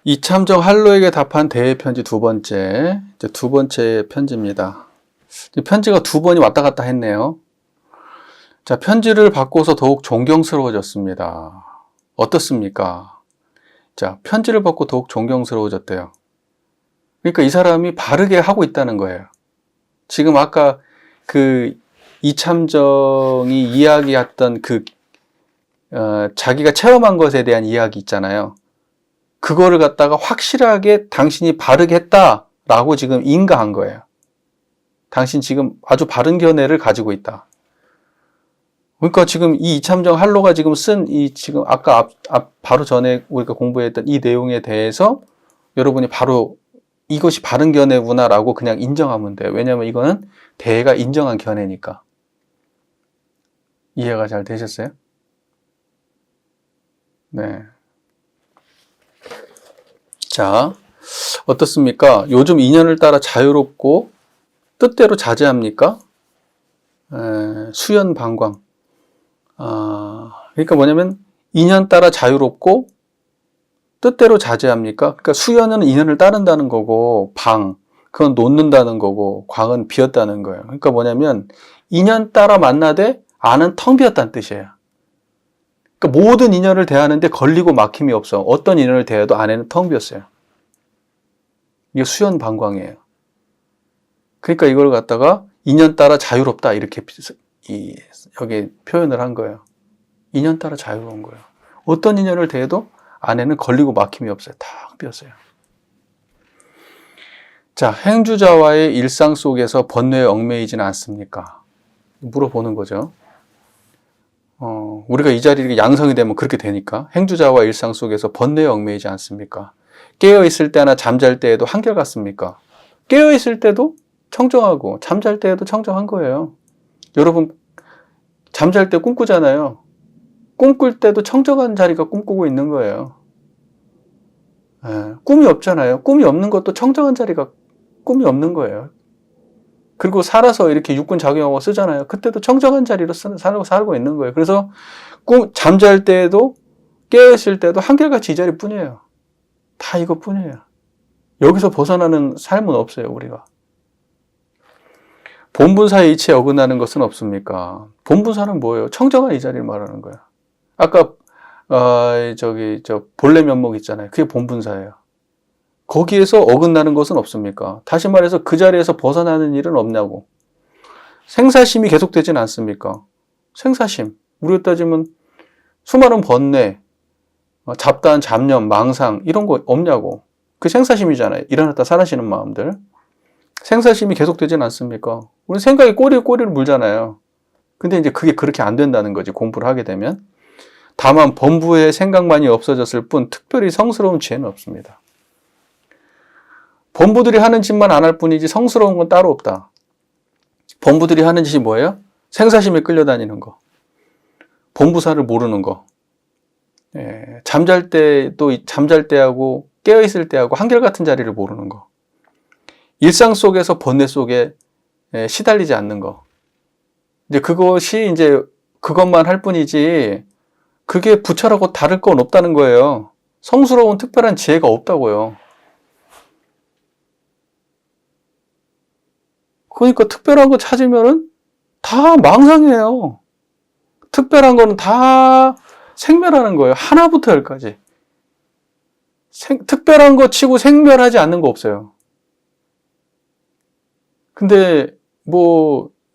이참정 한로에게 답한 대의 편지 두 번째, 이제 두 번째 편지입니다. 편지가 두 번이 왔다 갔다 했네요. 자, 편지를 받고서 더욱 존경스러워졌습니다. 어떻습니까? 자, 편지를 받고 더욱 존경스러워졌대요. 그러니까 이 사람이 바르게 하고 있다는 거예요. 지금 아까 그 이참정이 이야기했던 자기가 체험한 것에 대한 이야기 있잖아요. 그거를 갖다가 확실하게 당신이 바르게 했다라고 지금 인가한 거예요. 당신 지금 아주 바른 견해를 가지고 있다. 그러니까 지금 이 이참정 한로가 지금 쓴 지금 아까 바로 전에 우리가 공부했던 이 내용에 대해서 여러분이 바로 이것이 바른 견해구나라고 그냥 인정하면 돼요. 왜냐하면 이거는 대가 인정한 견해니까. 이해가 잘 되셨어요? 네. 자, 어떻습니까? 요즘 인연을 따라 자유롭고 뜻대로 자제합니까? 수연방광. 그러니까 뭐냐면 인연 따라 자유롭고 뜻대로 자제합니까? 그러니까 수연은 인연을 따른다는 거고 그건 놓는다는 거고 광은 비었다는 거예요. 그러니까 뭐냐면 인연 따라 만나되 안은 텅 비었다는 뜻이에요. 그러니까 모든 인연을 대하는데 걸리고 막힘이 없어. 어떤 인연을 대해도 안에는 텅 비었어요. 이게 수연방광이에요. 그러니까 이걸 갖다가 인연 따라 자유롭다 이렇게 여기 표현을 한 거예요. 인연 따라 자유로운 거예요. 어떤 인연을 대해도 안에는 걸리고 막힘이 없어요. 탁 비었어요. 자, 행주자와의 일상 속에서 번뇌에 얽매이지는 않습니까? 물어보는 거죠. 우리가 이 자리에 양성이 되면 그렇게 되니까 행주자와 일상 속에서 번뇌에 얽매이지 않습니까? 깨어있을 때나 잠잘 때에도 한결같습니까? 깨어있을 때도 청정하고 잠잘 때에도 청정한 거예요. 여러분 잠잘 때 꿈꾸잖아요. 꿈꿀 때도 청정한 자리가 꿈꾸고 있는 거예요. 꿈이 없잖아요. 꿈이 없는 것도 청정한 자리가 꿈이 없는 거예요. 그리고 살아서 이렇게 육군 작용하고 쓰잖아요. 그때도 청정한 자리로 살고 있는 거예요. 그래서 잠잘 때에도 깨어있을 때도 한결같이 이 자리뿐이에요. 다 이것뿐이에요. 여기서 벗어나는 삶은 없어요, 우리가. 본분사의 이치에 어긋나는 것은 없습니까? 본분사는 뭐예요? 청정한 이 자리를 말하는 거예요. 아까 본래 면목 있잖아요. 그게 본분사예요. 거기에서 어긋나는 것은 없습니까? 다시 말해서 그 자리에서 벗어나는 일은 없냐고. 생사심이 계속되진 않습니까? 생사심. 우리가 따지면 수많은 번뇌, 잡다한 잡념, 망상 이런 거 없냐고. 그 생사심이잖아요. 일어났다 사라지는 마음들. 생사심이 계속되진 않습니까? 우리 생각이 꼬리를 물잖아요. 근데 이제 그게 그렇게 안 된다는 거지, 공부를 하게 되면. 다만 범부의 생각만이 없어졌을 뿐 특별히 성스러운 죄는 없습니다. 범부들이 하는 짓만 안 할 뿐이지 성스러운 건 따로 없다. 범부들이 하는 짓이 뭐예요? 생사심에 끌려다니는 거. 범부사를 모르는 거. 잠잘 때하고 깨어있을 때하고 한결같은 자리를 모르는 거. 일상 속에서 번뇌 속에 시달리지 않는 거. 이제 그것만 할 뿐이지 그게 부처라고 다를 건 없다는 거예요. 성스러운 특별한 지혜가 없다고요. 그러니까 특별한 거 찾으면은 다 망상이에요. 특별한 거는 다 생멸하는 거예요. 하나부터 열까지. 특별한 거 치고 생멸하지 않는 거 없어요. 근데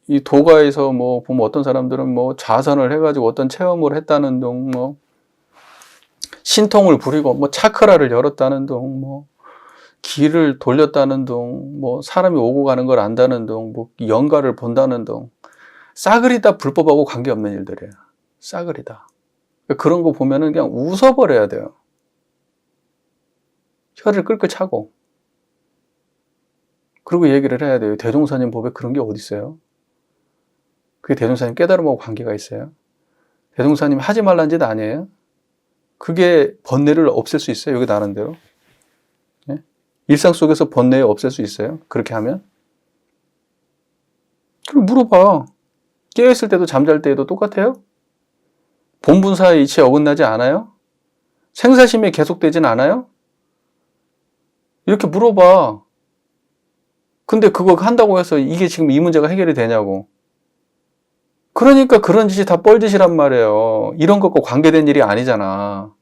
이 도가에서 보면 어떤 사람들은 자선을 해가지고 어떤 체험을 했다는 둥, 신통을 부리고 차크라를 열었다는 둥, 길을 돌렸다는 둥, 사람이 오고 가는 걸 안다는 둥, 연가를 본다는 둥. 싸그리다 불법하고 관계없는 일들이에요. 싸그리다. 그런 거 보면은 그냥 웃어버려야 돼요. 혀를 끌끌 차고. 그리고 얘기를 해야 돼요. 대종사님 법에 그런 게 어디 있어요? 그게 대종사님 깨달음하고 관계가 있어요? 대종사님 하지 말란 짓 아니에요? 그게 번뇌를 없앨 수 있어요? 여기 나름대로? 예? 일상 속에서 번뇌 없앨 수 있어요? 그렇게 하면? 그럼 물어봐. 깨어있을 때도 잠잘 때에도 똑같아요? 본분사의 이치에 어긋나지 않아요? 생사심이 계속되진 않아요? 이렇게 물어봐. 근데 그거 한다고 해서 이게 지금 이 문제가 해결이 되냐고. 그러니까 그런 짓이 다 뻘짓이란 말이에요. 이런 것과 관계된 일이 아니잖아.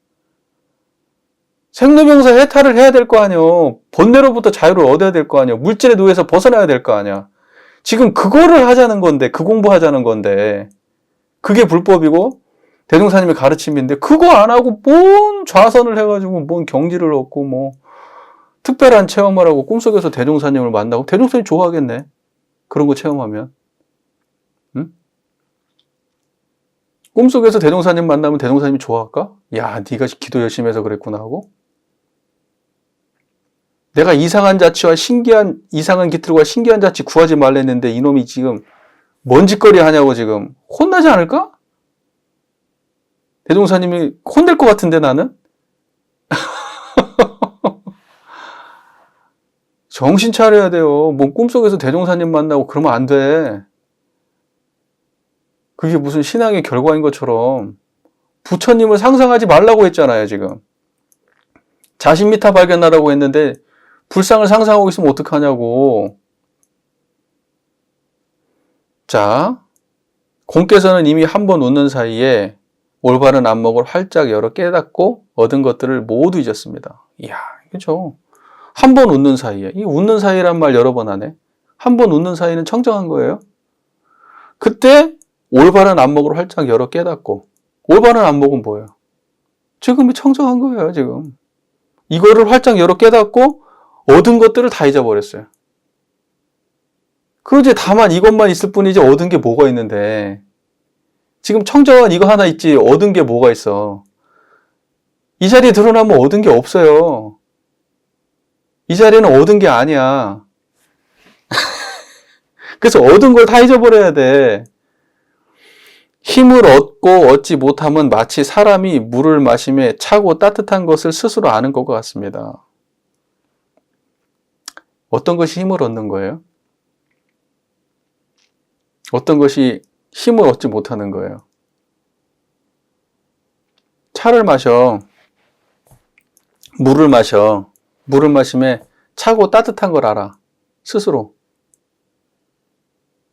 생로병사 해탈을 해야 될 거 아니에요. 번뇌로부터 자유를 얻어야 될 거 아니에요. 물질의 노예에서 벗어나야 될 거 아니야. 지금 그거를 하자는 건데, 그 공부하자는 건데, 그게 불법이고 대종사님의 가르침인데 그거 안 하고 뭔 좌선을 해가지고 뭔 경지를 얻고 뭐 특별한 체험을 하고 꿈속에서 대종사님을 만나고 대종사님 좋아하겠네. 그런 거 체험하면. 응? 꿈속에서 대종사님 만나면 대종사님이 좋아할까? 야, 네가 기도 열심히 해서 그랬구나 하고. 내가 이상한 자치와 이상한 기틀과 신기한 자치 구하지 말랬는데 이놈이 지금 뭔 짓거리 하냐고 지금 혼나지 않을까? 대종사님이 혼낼 것 같은데 나는? 정신 차려야 돼요. 뭐 꿈속에서 대종사님 만나고 그러면 안 돼. 그게 무슨 신앙의 결과인 것처럼 부처님을 상상하지 말라고 했잖아요, 지금. 자신미타 발견하라고 했는데 불상을 상상하고 있으면 어떡하냐고. 자, 공께서는 이미 한 번 웃는 사이에 올바른 안목을 활짝 열어 깨닫고 얻은 것들을 모두 잊었습니다. 이야, 그죠? 한 번 웃는 사이에. 이 웃는 사이란 말 여러 번 하네. 한 번 웃는 사이는 청정한 거예요. 그때 올바른 안목을 활짝 열어 깨닫고. 올바른 안목은 뭐예요? 지금이 청정한 거예요, 지금. 이거를 활짝 열어 깨닫고 얻은 것들을 다 잊어버렸어요. 그러지 다만 이것만 있을 뿐이지 얻은 게 뭐가 있는데. 지금 청정한 이거 하나 있지 얻은 게 뭐가 있어. 이 자리에 드러나면 얻은 게 없어요. 이 자리는 얻은 게 아니야. 그래서 얻은 걸 다 잊어버려야 돼. 힘을 얻고 얻지 못함은 마치 사람이 물을 마심에 차고 따뜻한 것을 스스로 아는 것과 같습니다. 어떤 것이 힘을 얻는 거예요? 어떤 것이 힘을 얻지 못하는 거예요? 차를 마셔. 물을 마셔. 물을 마심에 차고 따뜻한 걸 알아. 스스로.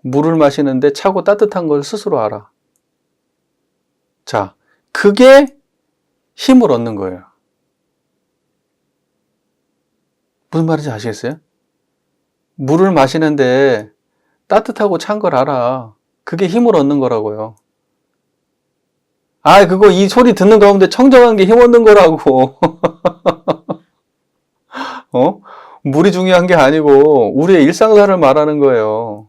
물을 마시는데 차고 따뜻한 걸 스스로 알아. 자, 그게 힘을 얻는 거예요. 무슨 말인지 아시겠어요? 물을 마시는데 따뜻하고 찬 걸 알아. 그게 힘을 얻는 거라고요. 아, 그거 이 소리 듣는 가운데 청정한 게 힘 얻는 거라고. 어? 물이 중요한 게 아니고 우리의 일상사를 말하는 거예요.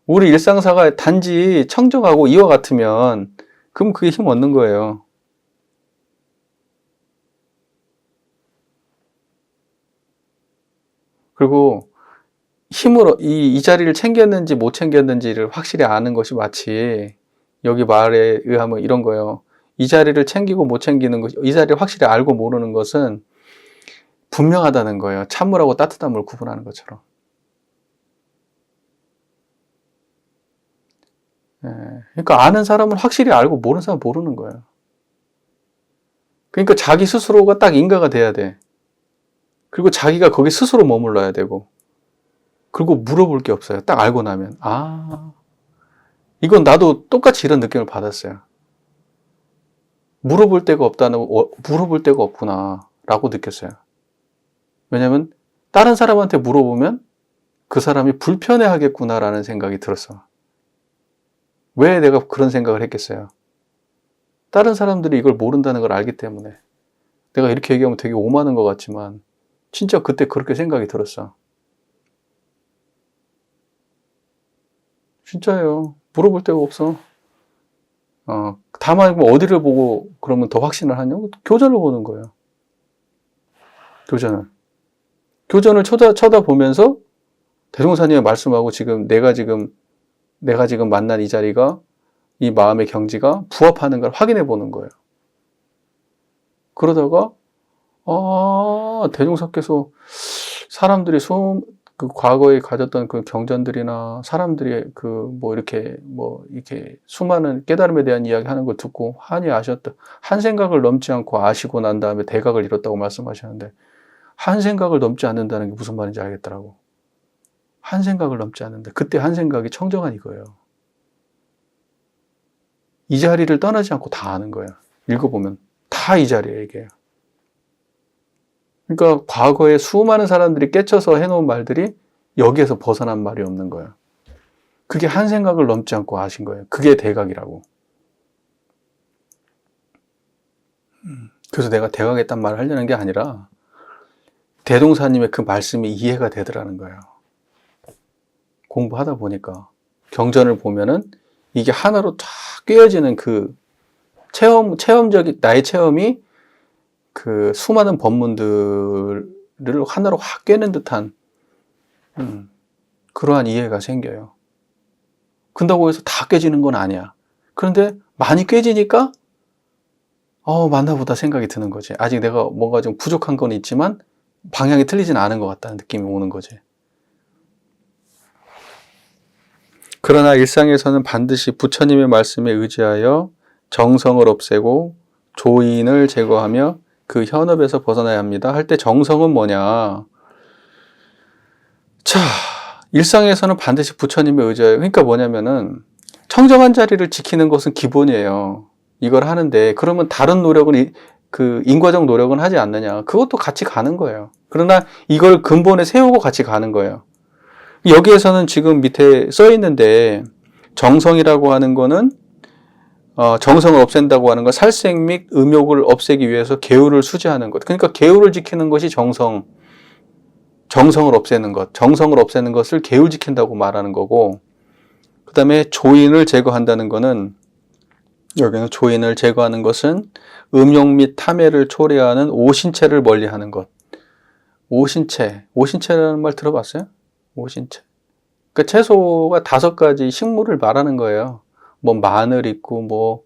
우리 일상사가 단지 청정하고 이와 같으면 그럼 그게 힘 얻는 거예요. 그리고 힘으로 이 자리를 챙겼는지 못 챙겼는지를 확실히 아는 것이 마치 여기 말에 의하면 이런 거예요. 이 자리를 챙기고 못 챙기는 것, 이 자리를 확실히 알고 모르는 것은 분명하다는 거예요. 찬물하고 따뜻한 물 구분하는 것처럼. 그러니까 아는 사람은 확실히 알고 모르는 사람은 모르는 거예요. 그러니까 자기 스스로가 딱 인가가 돼야 돼. 그리고 자기가 거기 스스로 머물러야 되고. 그리고 물어볼 게 없어요. 딱 알고 나면. 아, 이건 나도 똑같이 이런 느낌을 받았어요. 물어볼 데가 물어볼 데가 없구나 라고 느꼈어요. 왜냐면 다른 사람한테 물어보면 그 사람이 불편해 하겠구나라는 생각이 들었어. 왜 내가 그런 생각을 했겠어요? 다른 사람들이 이걸 모른다는 걸 알기 때문에. 내가 이렇게 얘기하면 되게 오만한 것 같지만 진짜 그때 그렇게 생각이 들었어. 진짜예요. 물어볼 데가 없어. 다만 어디를 보고 그러면 더 확신을 하냐고? 교전을 보는 거예요. 교전을 쳐다보면서 대종사님이 말씀하고 지금 내가 지금 만난 이 자리가 이 마음의 경지가 부합하는 걸 확인해 보는 거예요. 그러다가 대종사께서 사람들이 그 과거에 가졌던 그 경전들이나 사람들이 이렇게 수많은 깨달음에 대한 이야기 하는 걸 듣고 한이 아셨다. 한 생각을 넘지 않고 아시고 난 다음에 대각을 이뤘다고 말씀하셨는데 한 생각을 넘지 않는다는 게 무슨 말인지 알겠더라고. 한 생각을 넘지 않는다. 그때 한 생각이 청정한 이거예요. 이 자리를 떠나지 않고 다 아는 거예요. 읽어보면 다 이 자리에 얘기해요. 그러니까 과거에 수많은 사람들이 깨쳐서 해놓은 말들이 여기에서 벗어난 말이 없는 거예요. 그게 한 생각을 넘지 않고 아신 거예요. 그게 대각이라고. 그래서 내가 대각했단 말을 하려는 게 아니라 대동사님의 그 말씀이 이해가 되더라는 거예요. 공부하다 보니까 경전을 보면은 이게 하나로 쫙 꿰어지는 그 체험적인 나의 체험이 그 수많은 법문들을 하나로 확 꿰는 듯한 그러한 이해가 생겨요. 근다고 해서 다 깨지는 건 아니야. 그런데 많이 깨지니까 맞나 보다 생각이 드는 거지. 아직 내가 뭔가 좀 부족한 건 있지만 방향이 틀리진 않은 것 같다는 느낌이 오는 거지. 그러나 일상에서는 반드시 부처님의 말씀에 의지하여 정성을 없애고 조인을 제거하며 그 현업에서 벗어나야 합니다. 할 때 정성은 뭐냐? 자, 일상에서는 반드시 부처님의 의지하여, 그러니까 뭐냐면은 청정한 자리를 지키는 것은 기본이에요. 이걸 하는데 그러면 다른 노력은 그 인과적 노력은 하지 않느냐? 그것도 같이 가는 거예요. 그러나 이걸 근본에 세우고 같이 가는 거예요. 여기에서는 지금 밑에 써 있는데 정성이라고 하는 거는 정성을 없앤다고 하는 건 살생 및 음욕을 없애기 위해서 계율을 수지하는 것. 그러니까 계율을 지키는 것이 정성을 없애는 것. 정성을 없애는 것을 계율 지킨다고 말하는 거고, 그 다음에 조인을 제거한다는 거는, 여기는 조인을 제거하는 것은 음욕 및 탐해를 초래하는 오신체를 멀리하는 것. 오신체라는 말 들어봤어요? 오신체. 그 채소가 5가지 식물을 말하는 거예요. 뭐 마늘 있고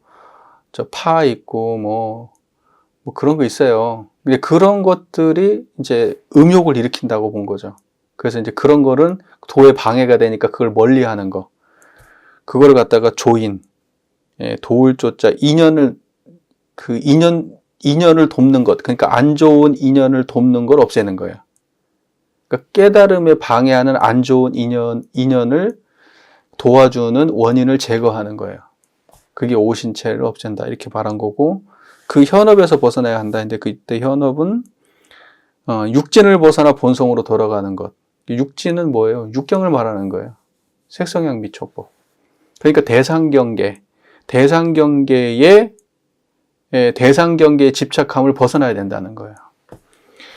파 있고 뭐 그런 거 있어요. 근데 그런 것들이 이제 음욕을 일으킨다고 본 거죠. 그래서 이제 그런 거는 도에 방해가 되니까 그걸 멀리하는 거. 그거를 갖다가 조인, 도울 조자 인연을 돕는 것. 그러니까 안 좋은 인연을 돕는 걸 없애는 거예요. 그러니까 깨달음에 방해하는 안 좋은 인연을 도와주는 원인을 제거하는 거예요. 그게 오신체를 없앤다 이렇게 말한 거고, 그 현업에서 벗어나야 한다. 근데 그때 현업은 육진을 벗어나 본성으로 돌아가는 것. 육진은 뭐예요? 육경을 말하는 거예요. 색성향 미촉법. 그러니까 대상경계의 집착함을 벗어나야 된다는 거예요.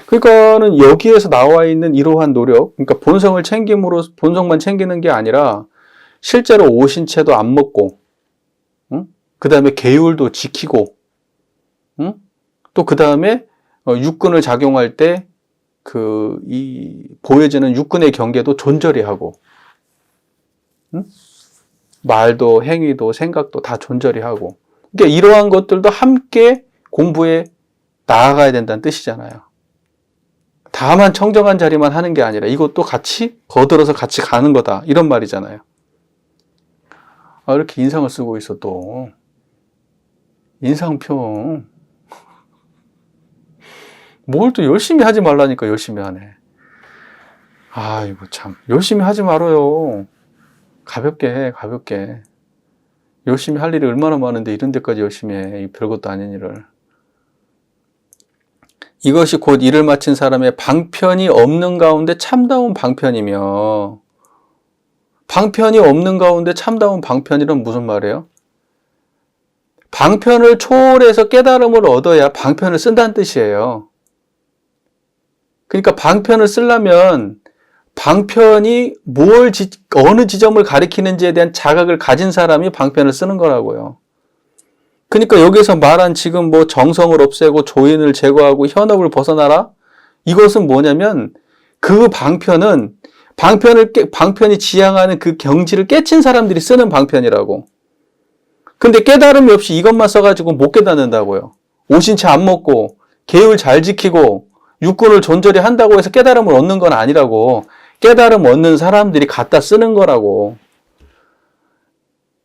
그러니까는 여기에서 나와 있는 이러한 노력, 그러니까 본성을 챙김으로 본성만 챙기는 게 아니라 실제로 오신채도 안 먹고, 그 다음에 계율도 지키고, 또 그 다음에 육근을 작용할 때 보여지는 육근의 경계도 존저리 하고, 말도 행위도 생각도 다 존저리 하고, 그러니까 이러한 것들도 함께 공부에 나아가야 된다는 뜻이잖아요. 다만 청정한 자리만 하는 게 아니라 이것도 같이 거들어서 같이 가는 거다 이런 말이잖아요. 이렇게 인상을 쓰고 있어 또. 인상표. 뭘 또 열심히 하지 말라니까 열심히 하네. 아이고 참. 열심히 하지 말아요. 가볍게 해, 가볍게. 열심히 할 일이 얼마나 많은데 이런 데까지 열심히 해. 별것도 아닌 일을. 이것이 곧 일을 마친 사람의 방편이 없는 가운데 참다운 방편이며, 방편이 없는 가운데 참다운 방편이란 무슨 말이에요? 방편을 초월해서 깨달음을 얻어야 방편을 쓴다는 뜻이에요. 그러니까 방편을 쓰려면 방편이 어느 지점을 가리키는지에 대한 자각을 가진 사람이 방편을 쓰는 거라고요. 그러니까 여기서 말한 지금 뭐 정성을 없애고 조인을 제거하고 현업을 벗어나라? 이것은 뭐냐면 그 방편이 지향하는 그 경지를 깨친 사람들이 쓰는 방편이라고. 근데 깨달음이 없이 이것만 써가지고 못 깨닫는다고요. 오신채 안 먹고 계율 잘 지키고 육군을 존저리 한다고 해서 깨달음을 얻는 건 아니라고. 깨달음 얻는 사람들이 갖다 쓰는 거라고.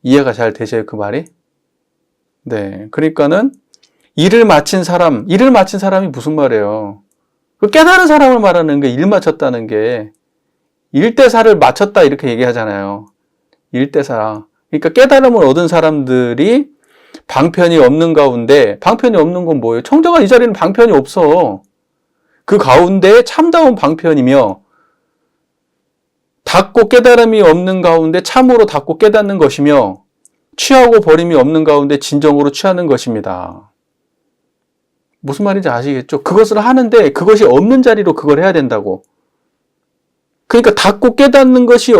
이해가 잘 되세요, 그 말이? 네. 그러니까는 일을 마친 사람이 무슨 말이에요? 그 깨달은 사람을 말하는 게 일 맞췄다는 게 1대4를 맞췄다 이렇게 얘기하잖아요. 1대4. 그러니까 깨달음을 얻은 사람들이 방편이 없는 가운데, 방편이 없는 건 뭐예요? 청정한 이 자리는 방편이 없어. 그 가운데 참다운 방편이며, 닫고 깨달음이 없는 가운데 참으로 닫고 깨닫는 것이며, 취하고 버림이 없는 가운데 진정으로 취하는 것입니다. 무슨 말인지 아시겠죠? 그것을 하는데 그것이 없는 자리로 그걸 해야 된다고. 그러니까 닫고 깨닫는 것이,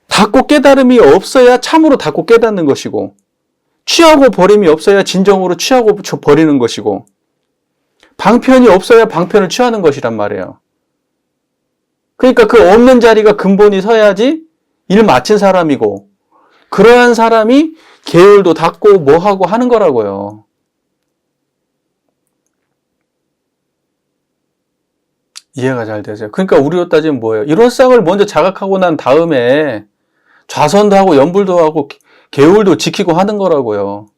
닫고 깨달음이 없어야 참으로 닫고 깨닫는 것이고, 취하고 버림이 없어야 진정으로 취하고 버리는 것이고, 방편이 없어야 방편을 취하는 것이란 말이에요. 그러니까 그 없는 자리가 근본이 서야지 일 마친 사람이고, 그러한 사람이 계율도 닫고 뭐하고 하는 거라고요. 이해가 잘 되세요? 그러니까 우리로 따지면 뭐예요? 일원상을 먼저 자각하고 난 다음에 좌선도 하고 연불도 하고 계율도 지키고 하는 거라고요.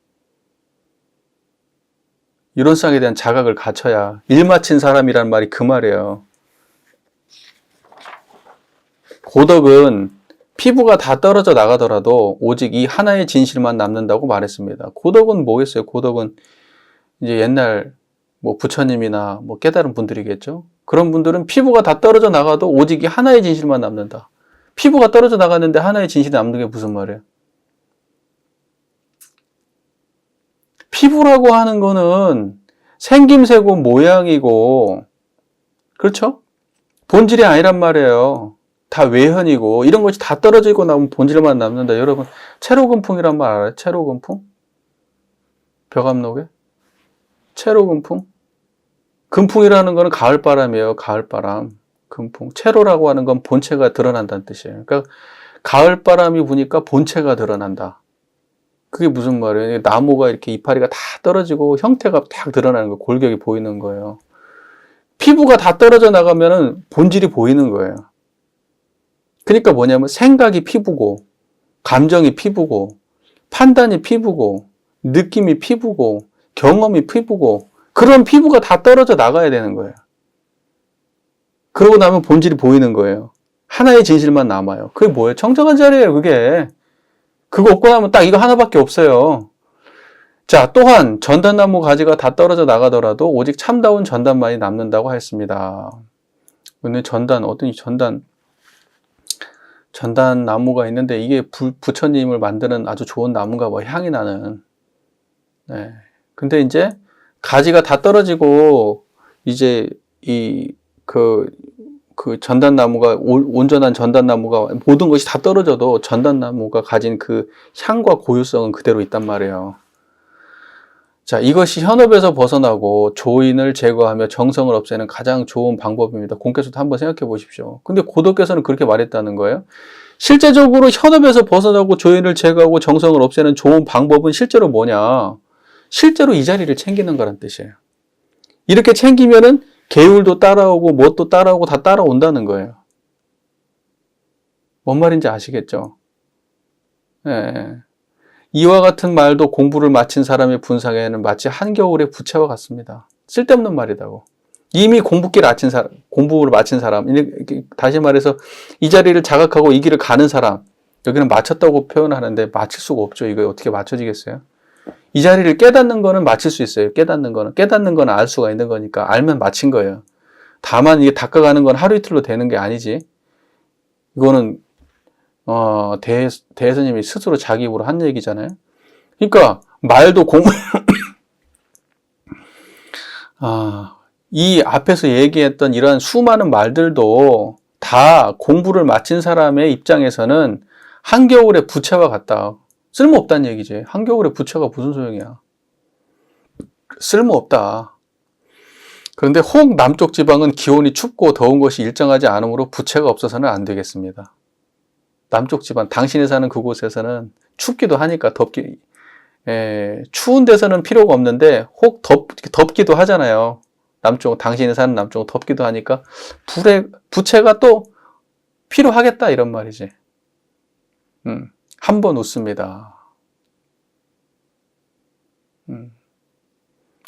일원상에 대한 자각을 갖춰야 일 마친 사람이란 말이 그 말이에요. 고덕은 피부가 다 떨어져 나가더라도 오직 이 하나의 진실만 남는다고 말했습니다. 고덕은 뭐겠어요? 고덕은 이제 옛날 뭐 부처님이나 뭐 깨달은 분들이겠죠. 그런 분들은 피부가 다 떨어져 나가도 오직 이 하나의 진실만 남는다. 피부가 떨어져 나갔는데 하나의 진실이 남는 게 무슨 말이에요? 피부라고 하는 거는 생김새고 모양이고, 그렇죠? 본질이 아니란 말이에요. 다 외현이고, 이런 것이 다 떨어지고 나면 본질만 남는다. 여러분, 채로금풍이란 말 알아요? 채로금풍? 벽암록에? 채로금풍? 금풍이라는 거는 가을바람이에요. 가을바람. 금풍. 채로라고 하는 건 본체가 드러난다는 뜻이에요. 그러니까 가을바람이 부니까 본체가 드러난다. 그게 무슨 말이에요? 나무가 이렇게 이파리가 다 떨어지고 형태가 딱 드러나는 거예요. 골격이 보이는 거예요. 피부가 다 떨어져 나가면은 본질이 보이는 거예요. 그러니까 뭐냐면 생각이 피부고, 감정이 피부고, 판단이 피부고, 느낌이 피부고, 경험이 피부고, 그런 피부가 다 떨어져 나가야 되는 거예요. 그러고 나면 본질이 보이는 거예요. 하나의 진실만 남아요. 그게 뭐예요? 청정한 자리예요, 그게. 그거 없고 나면 딱 이거 하나밖에 없어요. 자, 또한 전단나무 가지가 다 떨어져 나가더라도 오직 참다운 전단만이 남는다고 했습니다. 근데 어떤 전단 나무가 있는데 이게 부처님을 만드는 아주 좋은 나무가 뭐 향이 나는. 네. 근데 이제 가지가 다 떨어지고 이제 그 전단나무가 온전한 전단나무가 모든 것이 다 떨어져도 전단나무가 가진 그 향과 고유성은 그대로 있단 말이에요. 자, 이것이 현업에서 벗어나고 조인을 제거하며 정성을 없애는 가장 좋은 방법입니다. 공께서도 한번 생각해 보십시오. 근데 고덕께서는 그렇게 말했다는 거예요. 실제적으로 현업에서 벗어나고 조인을 제거하고 정성을 없애는 좋은 방법은 실제로 뭐냐? 실제로 이 자리를 챙기는 거란 뜻이에요. 이렇게 챙기면은 계율도 따라오고 뭣도 따라오고 다 따라온다는 거예요. 뭔 말인지 아시겠죠? 예. 이와 같은 말도 공부를 마친 사람의 분상에는 마치 한겨울의 부채와 같습니다. 쓸데없는 말이다고. 이미 공부를 마친 사람, 다시 말해서 이 자리를 자각하고 이 길을 가는 사람, 여기는 마쳤다고 표현하는데 마칠 수가 없죠. 이거 어떻게 맞춰지겠어요? 이 자리를 깨닫는 거는 마칠 수 있어요. 깨닫는 거는 알 수가 있는 거니까 알면 마친 거예요. 다만 이게 닦아가는 건 하루 이틀로 되는 게 아니지. 이거는 대스님이 스스로 자기 입으로 한 얘기잖아요. 그러니까 말도 이 앞에서 얘기했던 이러한 수많은 말들도 다 공부를 마친 사람의 입장에서는 한겨울의 부채와 같다. 쓸모없다는 얘기지. 한겨울의 부채가 무슨 소용이야. 쓸모없다. 그런데 혹 남쪽 지방은 기온이 춥고 더운 것이 일정하지 않으므로 부채가 없어서는 안 되겠습니다. 남쪽 지방, 당신이 사는 그곳에서는 춥기도 하니까 추운 데서는 필요가 없는데 혹 덥기도 하잖아요. 당신이 사는 남쪽은 덥기도 하니까 부채가 또 필요하겠다 이런 말이지. 한 번 웃습니다.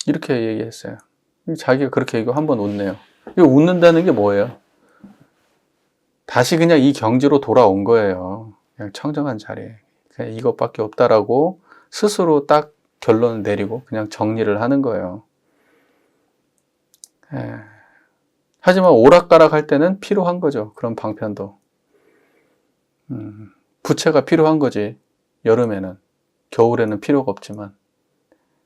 이렇게 얘기했어요. 자기가 그렇게 얘기하고 한 번 웃네요. 이 웃는다는 게 뭐예요? 다시 그냥 이 경지로 돌아온 거예요. 그냥 청정한 자리에. 그냥 이것밖에 없다라고 스스로 딱 결론을 내리고 그냥 정리를 하는 거예요. 예. 하지만 오락가락 할 때는 필요한 거죠. 그런 방편도. 부채가 필요한 거지. 여름에는. 겨울에는 필요가 없지만.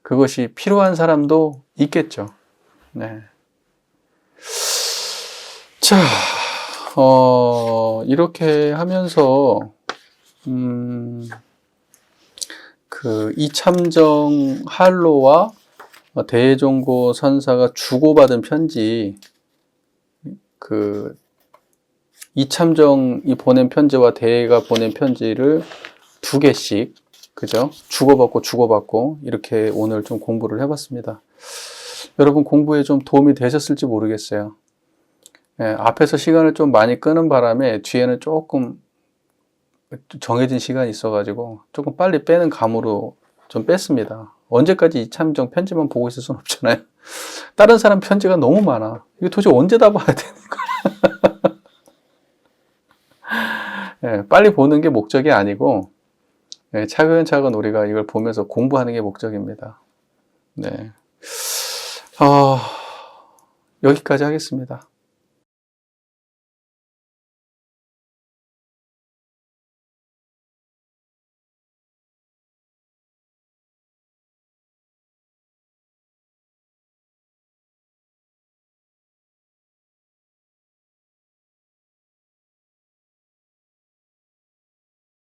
그것이 필요한 사람도 있겠죠. 네. 자, 이렇게 하면서, 그 이참정 한로와 대종고 선사가 주고받은 편지, 그 이참정이 보낸 편지와 대가 보낸 편지를 2개씩, 그죠? 주고받고 이렇게 오늘 좀 공부를 해봤습니다. 여러분 공부에 좀 도움이 되셨을지 모르겠어요. 예, 앞에서 시간을 좀 많이 끄는 바람에 뒤에는 조금 정해진 시간이 있어가지고 조금 빨리 빼는 감으로 좀 뺐습니다. 언제까지 이참정 편지만 보고 있을 수는 없잖아요. 다른 사람 편지가 너무 많아. 이거 도대체 언제 다 봐야 되는 거야? 예, 빨리 보는 게 목적이 아니고 예, 차근차근 우리가 이걸 보면서 공부하는 게 목적입니다. 네, 여기까지 하겠습니다.